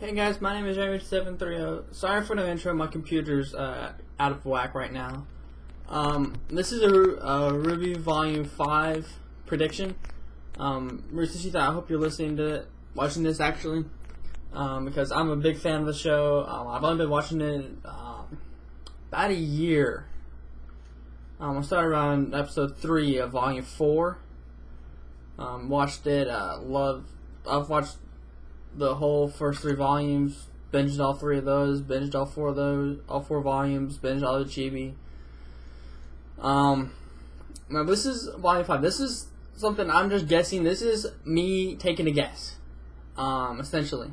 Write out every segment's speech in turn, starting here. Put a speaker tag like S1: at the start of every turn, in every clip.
S1: Hey guys, my name is RWBY730. Sorry for the intro, my computer's out of whack right now. This is a RWBY Volume 5 prediction. Rooster, I hope you're listening to it, watching this actually, because I'm a big fan of the show. I've only been watching it about a year. I started around episode 3 of Volume 4. Watched it, I've watched the whole first 3 volumes, binged all 3 of those, binged all 4 of those, all 4 volumes, binged all the chibi. Now this is Volume 5. This is something I'm just guessing. This is me taking a guess, essentially.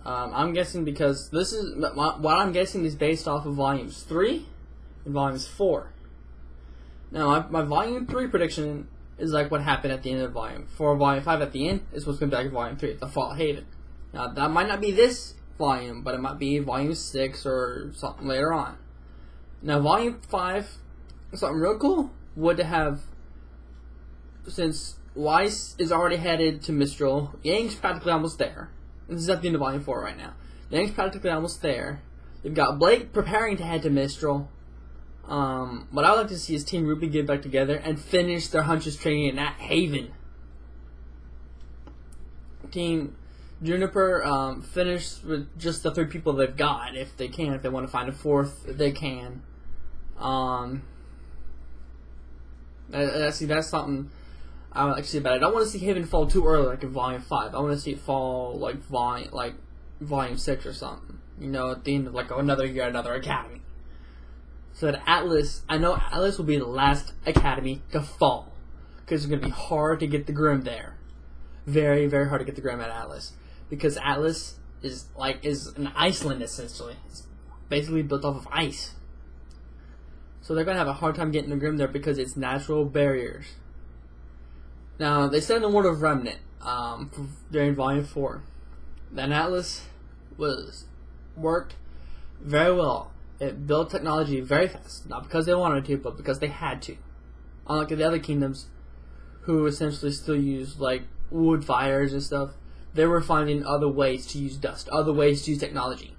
S1: I'm guessing because this is, what I'm guessing is based off of Volumes 3 and Volumes 4. Now, my Volume 3 prediction is like what happened at the end of Volume 4. Volume 5 at the end is what's going to be like Volume 3, The Fall Haven. Now, that might not be this volume, but it might be Volume 6 or something later on. Now, Volume 5, something real cool would have, since Weiss is already headed to Mistral, Yang's practically almost there. This is at the end of Volume 4 right now. Yang's practically almost there. You've got Blake preparing to head to Mistral. What I would like to see is Team RWBY get back together and finish their Huntress training in that Haven. Team Juniper finish with just the 3 people they've got, if they can. If they want to find a 4th, they can. That's something I would like to see about it. I don't want to see Haven fall too early, like in Volume 5. I want to see it fall like Volume 6 or something. You know, at the end of like another year, another academy. So that Atlas, I know Atlas will be the last academy to fall, because it's going to be hard to get the Grim there. Very, very hard to get the Grim at Atlas, because Atlas is an Iceland essentially. It's basically built off of ice. So they're going to have a hard time getting the Grim there because it's natural barriers. Now, they said in the World of Remnant during Volume 4 that Atlas worked very well. It built technology very fast, not because they wanted to, but because they had to. Unlike the other kingdoms, who essentially still use like wood fires and stuff, they were finding other ways to use dust, other ways to use technology.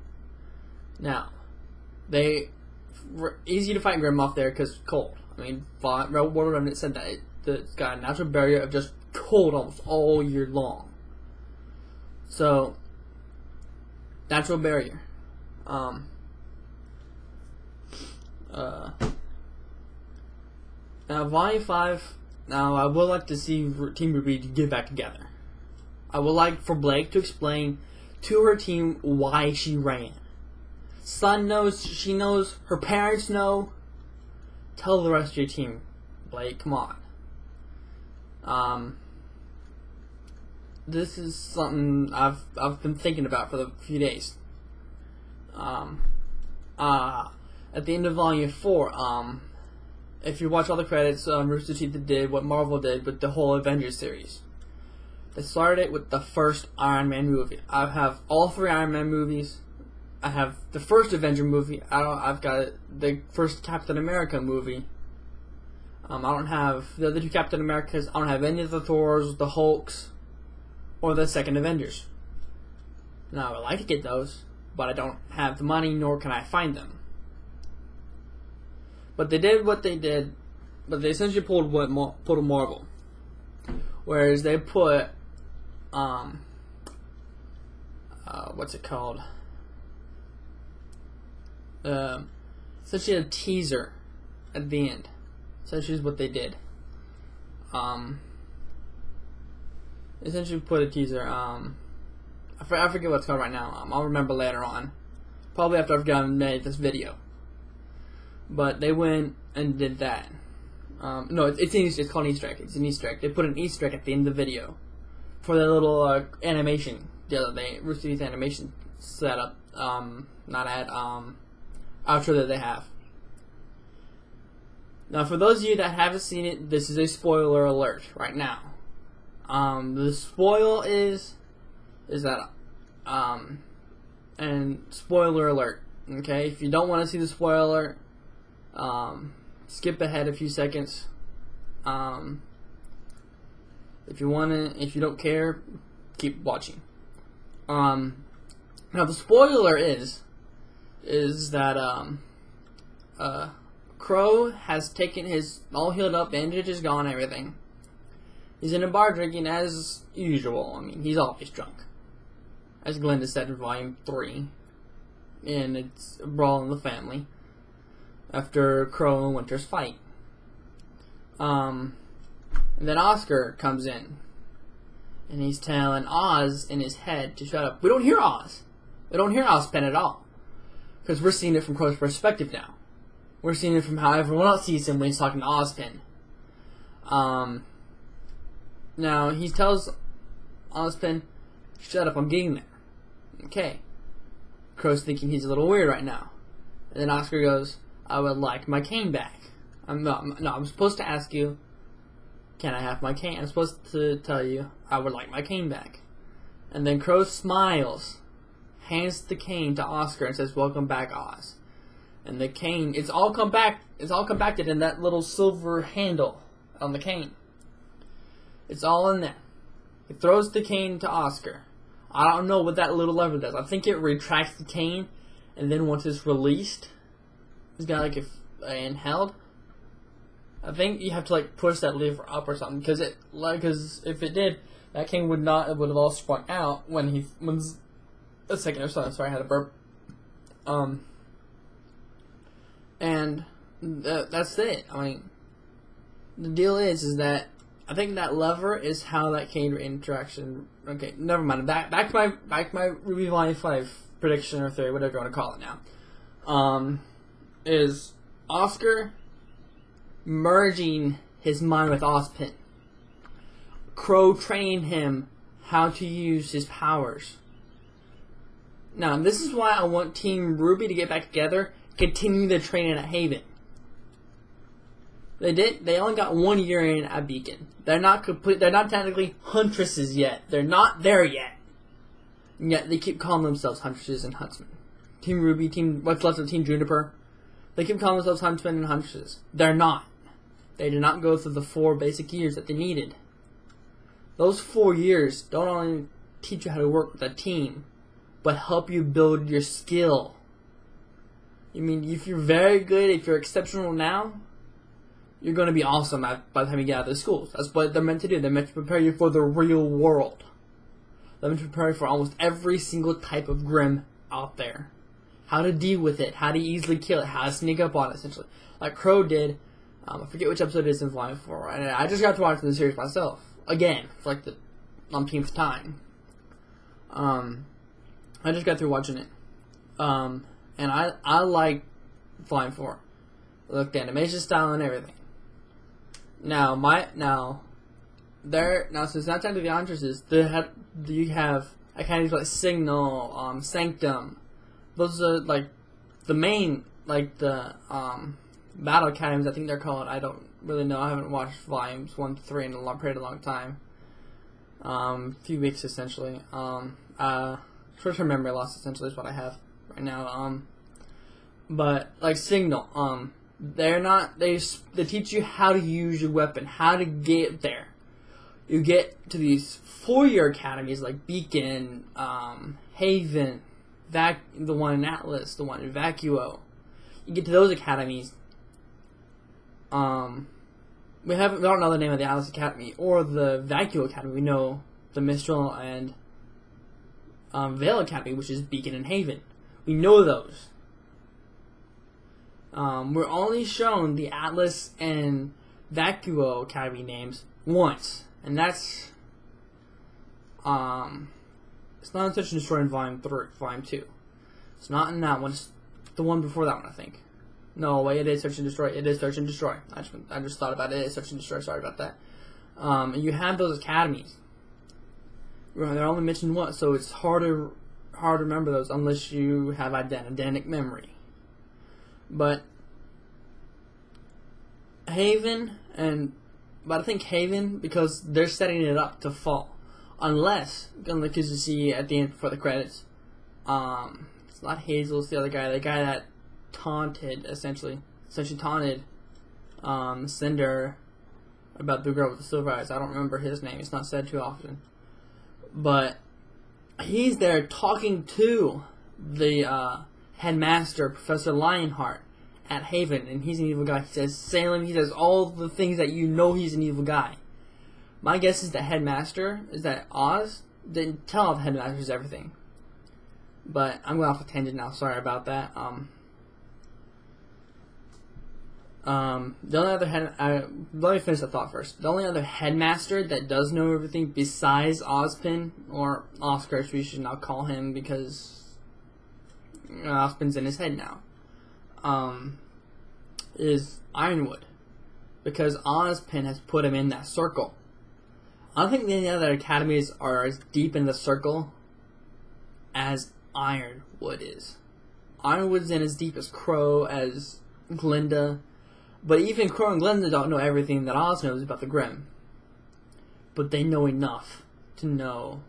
S1: Now, they were easy to fight Grim off there because cold. I mean, World of Remnant said that it's got a natural barrier of just cold almost all year long. So, natural barrier. Now, Volume 5, now I would like to see Team RWBY get back together. I would like for Blake to explain to her team why she ran. Sun knows, she knows, her parents know. Tell the rest of your team, Blake, come on. This is something I've been thinking about for a few days. At the end of Volume 4, if you watch all the credits, Rooster Teeth did what Marvel did with the whole Avengers series. They started it with the first Iron Man movie. I have all 3 Iron Man movies. I have the first Avenger movie. I've got the first Captain America movie. I don't have the other 2 Captain Americas. I don't have any of the Thors, the Hulks, or the second Avengers. Now, I would like to get those, but I don't have the money, nor can I find them. But they did what they did, but they essentially pulled a Marvel. Whereas they put, what's it called? Essentially a teaser at the end. Essentially is what they did. Essentially put a teaser, I forget what it's called right now. I'll remember later on. Probably after I've made this video. But they went and did that. No, it's called an Easter egg. It's an Easter egg. They put an Easter egg at the end of the video for their little animation the other day. Rooster Teeth animation setup, outro that they have. Now, for those of you that haven't seen it, this is a spoiler alert right now. The spoil is that and spoiler alert. Okay, if you don't want to see the spoiler, skip ahead a few seconds. If you don't care, keep watching. Now the spoiler is that Crow has taken his all healed up, bandage is gone, everything. He's in a bar drinking as usual. I mean, he's always drunk, as Glenda said in Volume 3, and it's a brawl in the family after Crow and Winter's fight. And then Oscar comes in, and he's telling Oz in his head to shut up. We don't hear Oz. We don't hear Ozpin at all, because we're seeing it from Crow's perspective now. We're seeing it from how everyone else sees him when he's talking to Ozpin. Now he tells Ozpin, "Shut up, I'm getting there." Okay. Crow's thinking he's a little weird right now, and then Oscar goes, "I would like my cane back." I'm supposed to ask you, "Can I have my cane?" I'm supposed to tell you, "I would like my cane back." And then Crow smiles, hands the cane to Oscar, and says, "Welcome back, Oz." And the cane, it's all compacted in that little silver handle on the cane. It's all in there. He throws the cane to Oscar. I don't know what that little lever does. I think it retracts the cane, and then once it's released, it's got like and held. I think you have to like push that lever up or something, because if it did, that cane would have all sprung out when a second or so. Sorry, I had a burp. And that's it. I mean, the deal is that I think that lever is how that cane interaction. Okay, never mind. Back to my RWBY Volume 5 prediction or theory, whatever you want to call it now. Is Oscar merging his mind with Ozpin. Crow training him how to use his powers. Now, this is why I want Team RWBY to get back together, continue their training at Haven. They only got 1 year in at Beacon. They're not technically Huntresses yet. They're not there yet. And yet they keep calling themselves Huntresses and Huntsmen. Team RWBY, what's left of Team Juniper, they keep calling themselves Huntsmen and Huntresses. They're not. They did not go through the 4 basic years that they needed. Those 4 years don't only teach you how to work with a team, but help you build your skill. I mean, if you're very good, if you're exceptional now, you're going to be awesome by the time you get out of the schools. That's what they're meant to do. They're meant to prepare you for the real world. They're meant to prepare you for almost every single type of Grimm out there. How to deal with it, how to easily kill it, how to sneak up on it, essentially. Like Crow did. I forget which episode it is in Volume 4. And I just got to watch the series myself. Again, for like the umpteenth time. I just got through watching it. And I like Volume 4. Look, the animation style and everything. Now, since it's not time to the Huntresses, you have academies like Signal, Sanctum. Those are like the main, like the battle academies. I think they're called. I don't really know. I haven't watched volumes 1 to 3 in a long time. Few weeks essentially. Short-term memory loss essentially is what I have right now. But like Signal, they teach you how to use your weapon, how to get there. You get to these 4-year academies like Beacon, Haven, the one in Atlas, the one in Vacuo. You get to those academies. We don't know the name of the Atlas Academy or the Vacuo Academy. We know the Mistral and Veil Academy, which is Beacon and Haven. We know those. We're only shown the Atlas and Vacuo Academy names once, and that's it's not in Search and Destroy in Volume 2. It's not in that one. It's the one before that one, I think. No, wait, it is Search and Destroy. It is Search and Destroy. I just thought about it. It is Search and Destroy. Sorry about that. You have those academies. They're only mentioned once, so it's hard to remember those unless you have eidetic memory. But Haven but I think Haven, because they're setting it up to fall. Unless you see at the end before the credits, it's not Hazel, it's the other guy, the guy that essentially taunted Cinder about the girl with the silver eyes. I don't remember his name. It's not said too often. But he's there talking to the headmaster, Professor Lionheart, at Haven, and he's an evil guy. He says Salem, he says all the things that you know he's an evil guy. My guess is the headmaster, is that Oz didn't tell the headmasters everything. But I'm going off a tangent now, sorry about that. The only other let me finish the thought first. The only other headmaster that does know everything besides Ozpin, or Oscar as we should now call him, because Ozpin's in his head now, is Ironwood, because Ozpin has put him in that circle. I don't think any other academies are as deep in the circle as Ironwood is. Ironwood's in as deep as Crow, as Glinda, but even Crow and Glinda don't know everything that Oz knows about the Grimm. But they know enough to know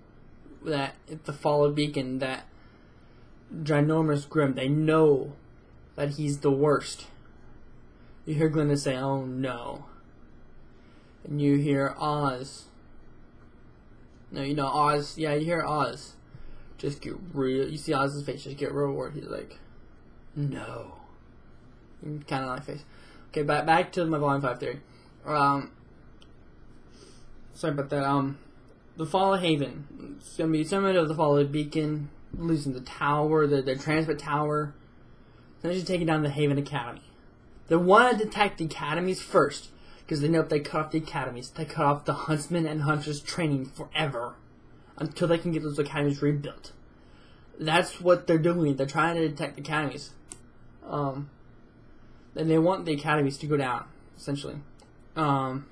S1: that if the Fall of Beacon, that ginormous Grimm, they know that he's the worst. You hear Glinda say, "Oh no." And you hear Oz. No, you know Oz, yeah, you hear Oz. Just get real, you see Oz's face, just get real worried. He's like, "No." Kind of like face. Okay, back to my Volume 5 theory. Sorry about that. The Fall of Haven. It's going to be similar to the Fall of Beacon, losing the tower, the transmit tower. Then she's taking down the Haven Academy. They want to attack the academies first, because they know if they cut off the academies, they cut off the huntsmen and hunters training forever, until they can get those academies rebuilt. That's what they're doing. They're trying to attack the academies. And they want the academies to go down, essentially. And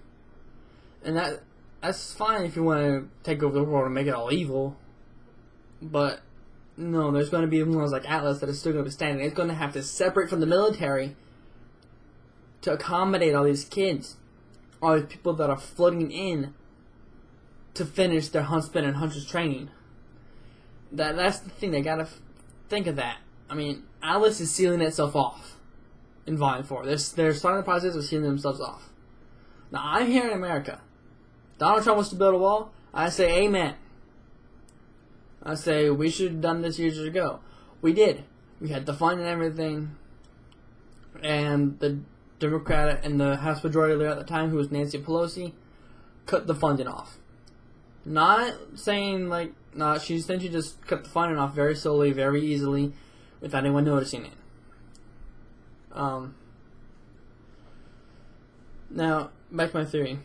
S1: that's fine if you want to take over the world and make it all evil. But no, there's going to be ones like Atlas that are still going to be standing. It's going to have to separate from the military to accommodate all these kids, all these people that are floating in to finish their huntsman and hunters training. That's the thing. They got to think of that. I mean, Atlas is sealing itself off in Volume 4. They're starting the process of sealing themselves off. Now, I'm here in America. Donald Trump wants to build a wall. I say amen. I say we should have done this years ago. We did. We had the fund and everything. And the Democrat and the House Majority Leader at the time, who was Nancy Pelosi, cut the funding off. Not saying like, no, she essentially just cut the funding off very slowly, very easily, without anyone noticing it. Now, back to my theory.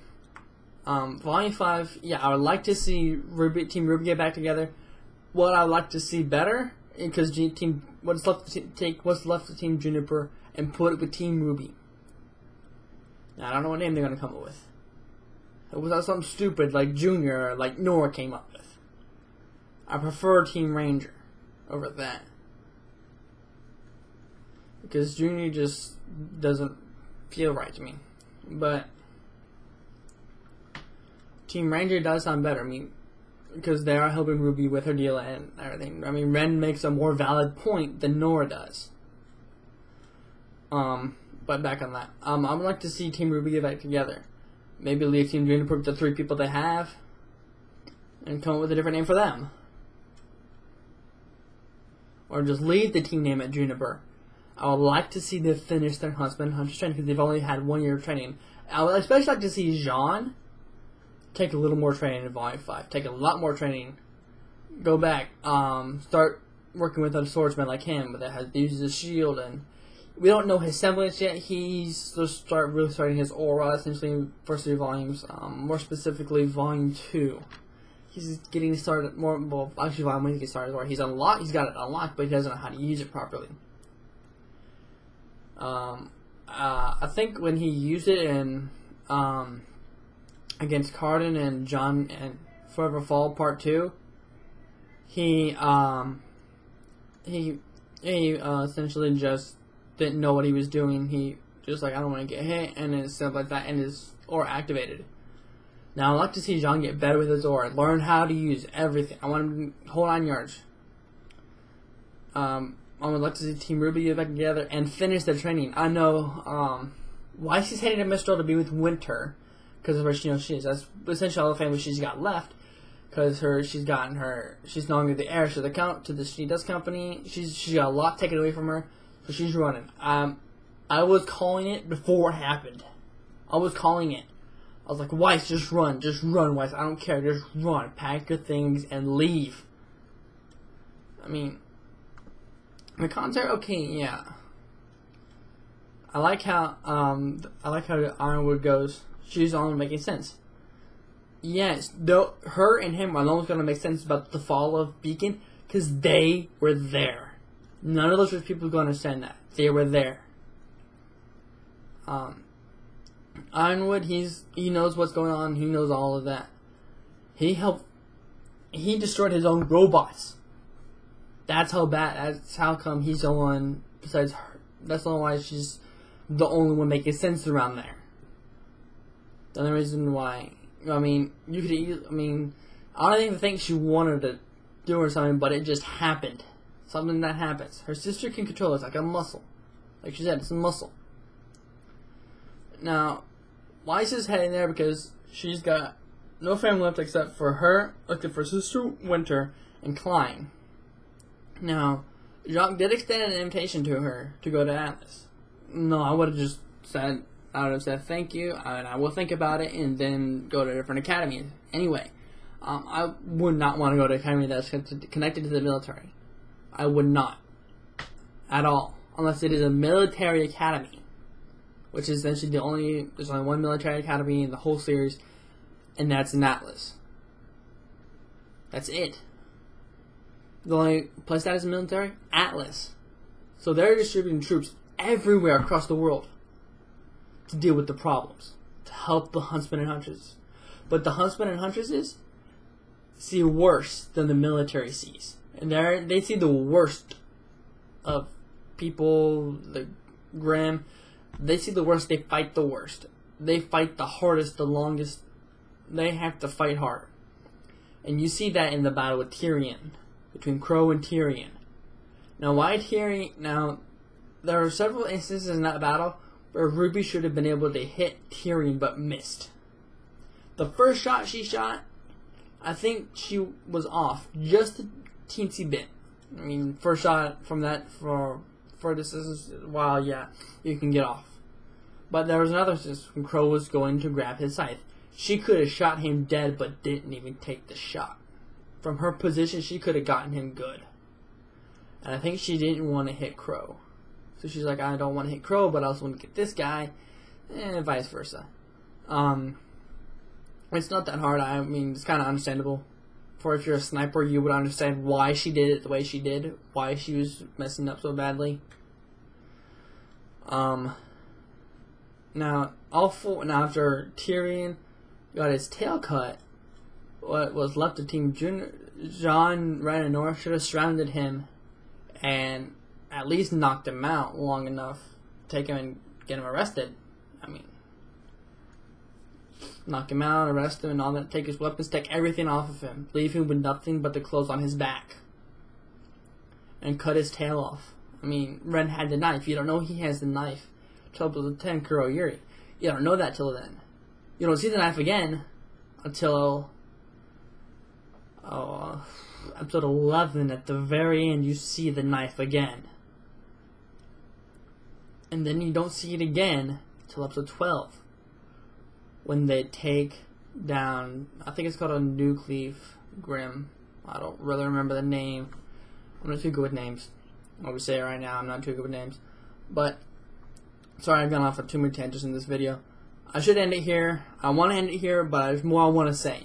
S1: Volume 5, yeah, I would like to see Team RWBY get back together. What I would like to see better, because what's left of Team Juniper and put it with Team RWBY. Now, I don't know what name they're going to come up with. It was not something stupid like Junior or like Nora came up with. I prefer Team Ranger over that. Because Junior just doesn't feel right to me. But Team Ranger does sound better. I mean, because they are helping RWBY with her deal and everything. I mean, Ren makes a more valid point than Nora does. But back on that. I would like to see Team RWBY get back together. Maybe leave Team Juniper with the 3 people they have and come up with a different name for them. Or just leave the team name at Juniper. I would like to see them finish their Huntsman and Huntress training, because they've only had 1 year of training. I would especially like to see Jean take a little more training in Volume 5. Take a lot more training. Go back. Start working with other swordsmen like him that uses a shield, and we don't know his semblance yet. He's just really starting his aura, essentially, in first 3 volumes. More specifically, Volume 2. He's getting started more. Well, actually, Volume 1 he gets started where he's unlocked. He's got it unlocked, but he doesn't know how to use it properly. I think when he used it in against Cardin and John and Forever Fall Part 2, he essentially just didn't know what he was doing. He just like, I don't want to get hit, and then stuff like that, and his aura activated. Now I'd like to see John get better with his aura, learn how to use everything. I want him to hold 9 yards. I would like to see Team RWBY get back together and finish their training. I know why she's heading to Mistral to be with Winter, because of where she knows she is. That's essentially all the family she's got left, because she's no longer the heir to the She-Does company. She got a lot taken away from her, so she's running. I was calling it before it happened. I was calling it. I was like, Weiss, just run, Weiss. I don't care, just run. Pack your things and leave. I mean, the concert, okay, yeah. I like how Ironwood goes. She's only making sense. Yes, though her and him are almost gonna make sense about the fall of Beacon because they were there. None of those rich people are gonna understand that they were there. Ironwood, he knows what's going on. He knows all of that. He destroyed his own robots. That's how bad. That's how come he's the one. Besides her, that's the only why she's the only one making sense around there. The only reason why. I mean, I don't even think she wanted to do or something, but it just happened. Something that happens. Her sister can control it. It's like a muscle. Like she said, it's a muscle. Now, Weiss is heading there because she's got no family left except for her, except for Sister Winter and Klein. Now, Jacques did extend an invitation to her to go to Atlas. No, I would have just said, thank you, and I will think about it, and then go to a different academy. Anyway, I would not want to go to an academy that's connected to the military. I would not. At all. Unless it is a military academy. Which is essentially there's only one military academy in the whole series, and that's in Atlas. That's it. The only place that is military? Atlas. So they're distributing troops everywhere across the world to deal with the problems, to help the Huntsmen and Huntresses. But the Huntsmen and Huntresses see worse than the military sees. And they see the worst of people, the Grimm. They see the worst, they fight the worst. They fight the hardest, the longest. They have to fight hard. And you see that in the battle with Tyrion, between Crow and Tyrion. Now, why Tyrion? Now, there are several instances in that battle where Ruby should have been able to hit Tyrion but missed. The first shot she shot, I think she was off just a teensy bit. I mean, first shot from that for this is while yeah, you can get off. But there was another instance when Crow was going to grab his scythe. She could have shot him dead but didn't even take the shot. From her position, she could have gotten him good. And I think she didn't want to hit Crow. So she's like, I don't want to hit Crow, but I also want to get this guy, and vice versa. It's not that hard. I mean, it's kind of understandable. For if you're a sniper, you would understand why she did it the way she did, why she was messing up so badly. Now after Tyrion got his tail cut, what was left of Team Jon, Ren, and Nora should have surrounded him and at least knocked him out long enough to take him and get him arrested. I mean, knock him out, arrest him, and all that. Take his weapons, take everything off of him, leave him with nothing but the clothes on his back, and cut his tail off. I mean, Ren had the knife. You don't know he has the knife till the 10 Kuro Yuri. You don't know that till then. You don't see the knife again until episode 11. At the very end, you see the knife again. And then you don't see it again till episode 12. When they take down, I think it's called a Nucleaf Grimm. I don't really remember the name. I'm not too good with names. I'll just say it right now, I'm not too good with names. But, sorry I've gone off on too many tangents in this video. I should end it here. I want to end it here, but there's more I want to say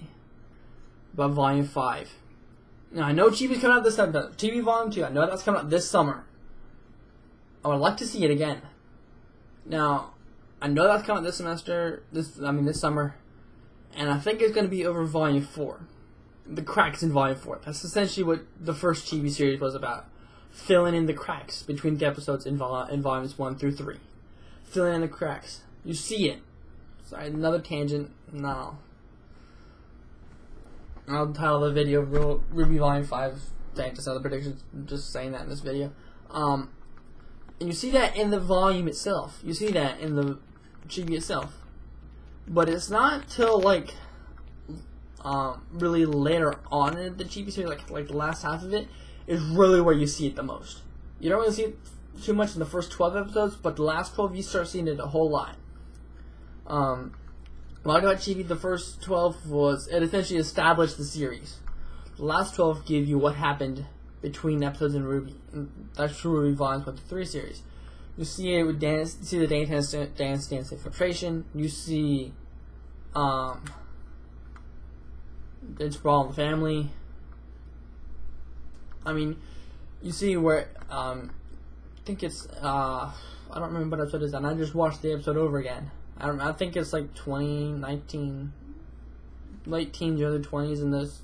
S1: about Volume 5. Now, I know TV's coming out this summer. TV Volume 2, I know that's coming out this summer. I would like to see it again. Now, I know that's coming this semester, this summer, and I think it's going to be over Volume 4. The cracks in Volume 4. That's essentially what the first TV series was about. Filling in the cracks between the episodes in Volumes 1 through 3. Filling in the cracks. You see it. Sorry, another tangent. No. I'll title the video RWBY Volume 5. Saying just other predictions. Just saying that in this video. And you see that in the volume itself. You see that in the chibi itself. But it's not till like really later on in the GP series, like the last half of it, is really where you see it the most. You don't really see it too much in the first 12 episodes, but the last 12 you start seeing it a whole lot. What I got GP the first 12 was it essentially established the series. The last 12 give you what happened between episodes in RWBY. And that's RWBY Volume 1 to 3 series. You see it with dance. You see the dance infiltration. You see it's Brawl in the Family. I mean, you see where I think it's I don't remember what episode it is, and I just watched the episode over again. I think it's like 2019, late teens, early 20s, in this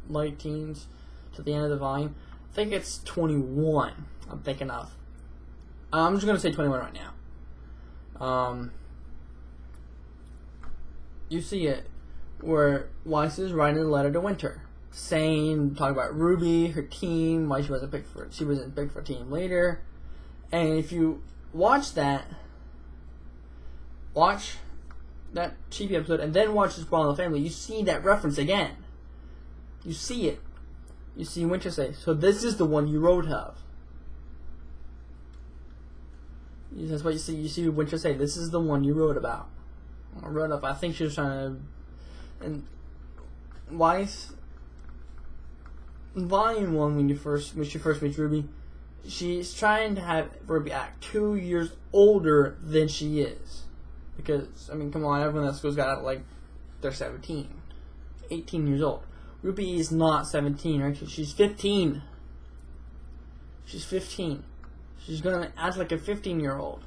S1: late teens to the end of the volume. I think it's 21. I'm thinking of. I'm just gonna say 21 right now. You see it where Weiss is writing a letter to Winter, talking about RWBY, her team, why she wasn't picked for a team later. And if you watch that GP episode and then watch this Brawl in the Family, you see that reference again. You see it. You see Winter say, "So this is the one you wrote of." That's what you see. You see Winter say, "This is the one you wrote about." I wrote up. I think she was trying to. And Weiss, in Volume 1, when she first meets RWBY, she's trying to have RWBY act 2 years older than she is. Because, I mean, come on, everyone at school's got out like they're 17, 18 years old. RWBY is not 17, right? She's 15. She's 15. She's gonna act like a 15-year-old.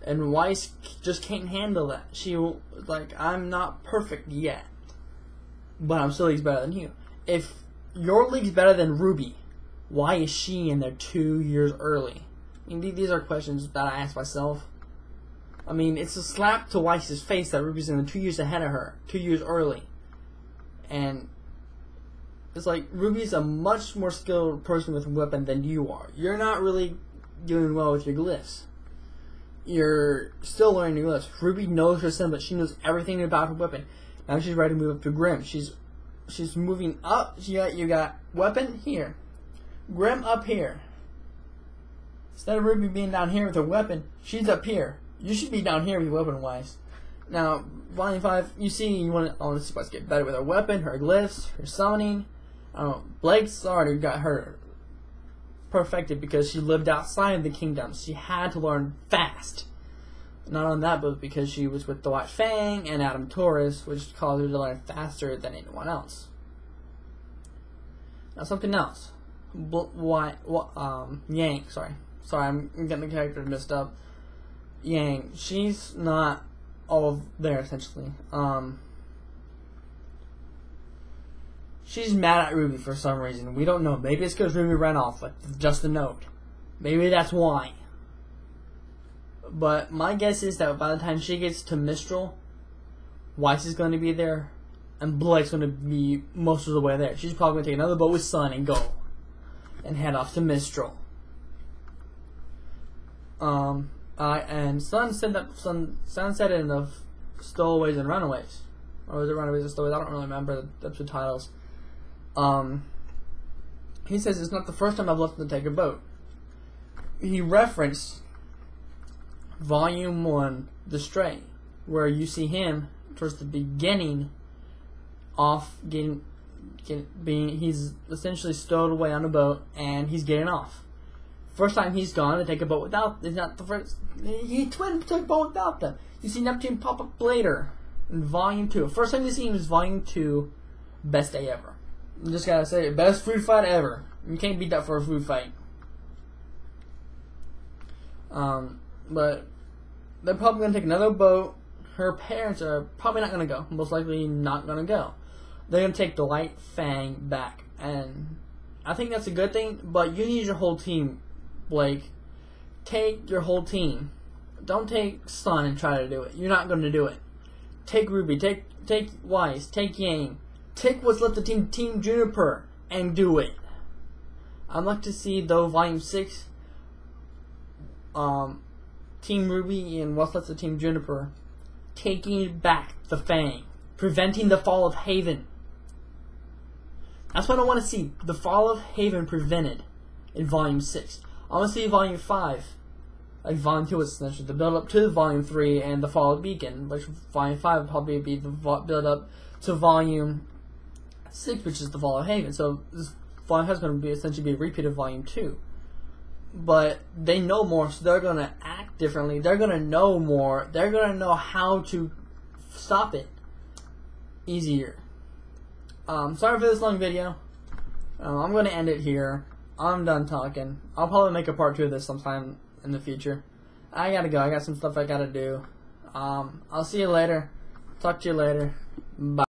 S1: And Weiss just can't handle that. She will, like, I'm not perfect yet, but I'm still better than you. If your league's better than RWBY, why is she in there 2 years early? I mean, these are questions that I ask myself. I mean, it's a slap to Weiss's face that RWBY's in the 2 years ahead of her, 2 years early. And it's like, RWBY's a much more skilled person with a weapon than you are. You're not really doing well with your glyphs. You're still learning your glyphs. RWBY knows her son, but she knows everything about her weapon. Now she's ready to move up to Grimm. She's moving up. You got weapon here, Grimm up here. Instead of RWBY being down here with her weapon, she's up here. You should be down here with your weapon, Weiss. Now, Volume 5, you want to see Weiss get better with her weapon, her glyphs, her summoning. Blake's already got her perfected because she lived outside of the kingdom. She had to learn fast. Not on that, but because she was with the White Fang and Adam Taurus, which caused her to learn faster than anyone else. Now, something else. Yang, sorry, I'm getting the characters mixed up. Yang, she's not all there, essentially. She's mad at RWBY for some reason. We don't know. Maybe it's because RWBY ran off, like just a note. Maybe that's why. But my guess is that by the time she gets to Mistral, Weiss is going to be there, and Blake's going to be most of the way there. She's probably going to take another boat with Sun and go, and head off to Mistral. And Sun said it in the Stowaways and Runaways. Or was it Runaways or Stowaways? I don't really remember the episode titles. He says it's not the first time I've left to take a boat. He referenced Volume 1, The Stray, where you see him towards the beginning off he's essentially stowed away on a boat and he's getting off. First time he's gone to take a boat without, it's not the first, he took a boat without them. You see Neptune pop up later in Volume 2. First time you see him is Volume 2, best day ever. I just gotta say, best food fight ever. You can't beat that for a food fight. But they're probably gonna take another boat. Her parents are probably not gonna go. Most likely not gonna go. They're gonna take the White Fang back, and I think that's a good thing. But you need your whole team, Blake. Take your whole team. Don't take Sun and try to do it. You're not gonna do it. Take RWBY. Take Weiss. Take Yang. Take what's left of Team Juniper and do it. I'd like to see, though, Volume 6, Team RWBY and what's left of Team Juniper taking back the Fang. preventing the fall of Haven. That's what I want to see. The fall of Haven prevented in Volume 6. I want to see Volume 5. Like Volume 2 is essentially the build up to Volume 3 and the fall of Beacon, which Volume 5 would probably be the build up to Volume 6, which is the fall of Haven. So this Volume 5 is going to be essentially be a repeat of Volume 2. But they know more, so they're going to act differently. They're going to know more. They're going to know how to stop it easier. Sorry for this long video. I'm going to end it here. I'm done talking. I'll probably make a part 2 of this sometime in the future. I gotta go. I got some stuff I gotta do. I'll see you later. Talk to you later. Bye.